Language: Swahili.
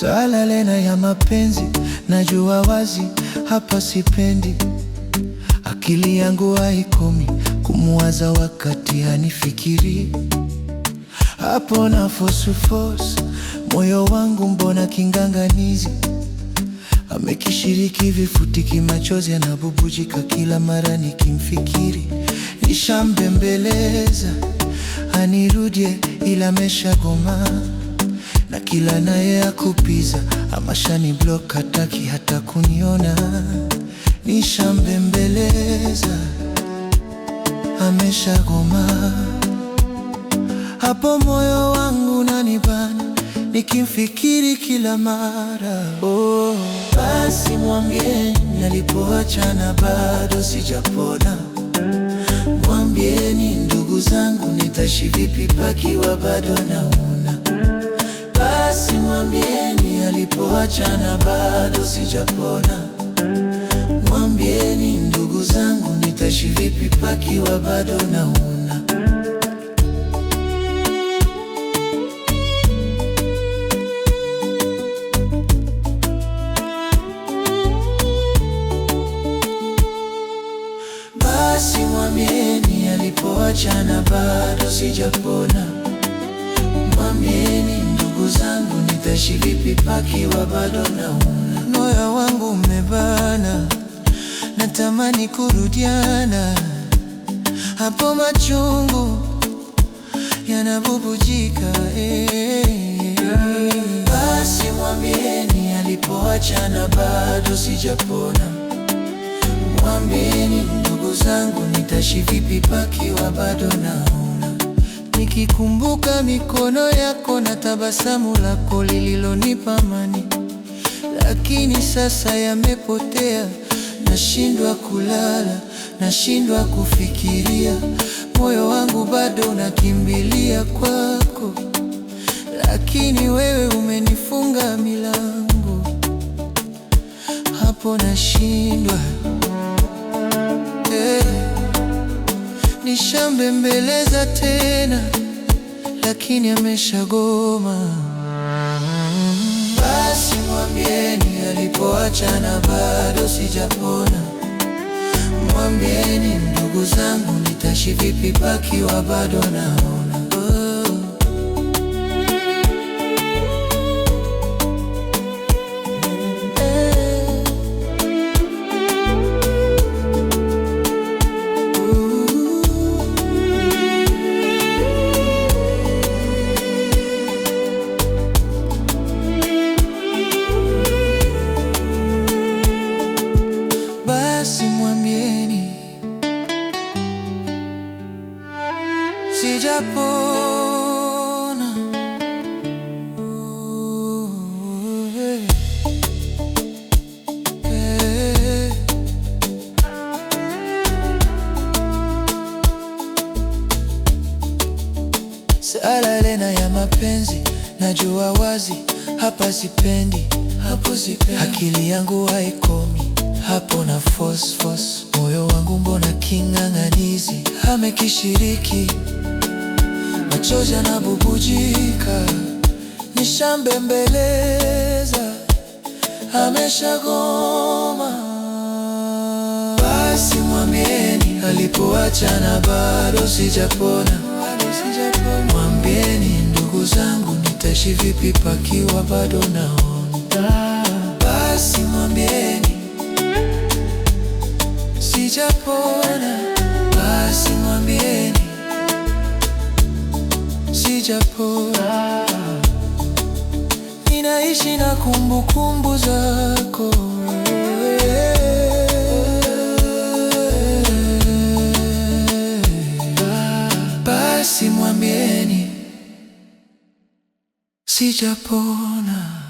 Swala lena ya mapenzi, najua wazi hapa sipendi. Akili yangu haikomi kumuwaza wakati hanifikiri. Hapo na force, moyo wangu mbona kinganganizi. Amekishiriki vifutiki, machozi yanabubujika kila mara nikimfikiri. Nishambembeleza anirudie ila ameshagoma, na kila naye akupiza amashani block, hataki hata kuniona. Nishambembeleza ameshagoma, hapo moyo wangu unanibana nikimfikiri kila mara. Oh, basi mwambieni alipoachana bado sijapona. Mwambieni ndugu zangu nitaishi vipi pakiwa bado naona. Basi mwambieni alipoachana bado sijapona. Mwambieni ndugu zangu nitaishi vipi pakiwa bado naona. Basi mwambieni alipoachana bado sijapona. Mwambieni ndugu zangu nitaishi vipi pakiwa bado naona. Moyo wangu umebana, natamani kurudiana, hapo machungu yanabubujika. Basi mwambieni alipoachana bado sijapona. Mwambieni ndugu zangu nitaishi vipi pakiwa bado naona. Nikikumbuka mikono yako na tabasamu lako lililonipa amani, lakini sasa yamepotea. Nashindwa kulala, nashindwa kufikiria, moyo wangu bado unakimbilia kwako, lakini wewe umenifunga milango. Hapo nashindwa. Nishambembeleza tena, lakini ameshagoma. Basi mwambieni alipoachana bado sijapona. Mwambieni ndugu zangu nitaishi vipi pakiwa bado naona. Basi mwambieni sijapona. Swala lena ya mapenzi, najua wazi hapa sipendi. Akili yangu haikomi hapo na force, moyo wangu mbona king'ang'anizi. Amekishiriki, machozi yanabubujika. Nishambembeleza ameshagoma. Basi mwambieni alipoachana bado sijapona. Mwambieni ndugu zangu nitaishi vipi pakiwa bado naona. Basi mwambieni sijapona. Basi mwambieni sijapona. Ninaishi na kumbukumbu zako. Basi mwambieni sijapona.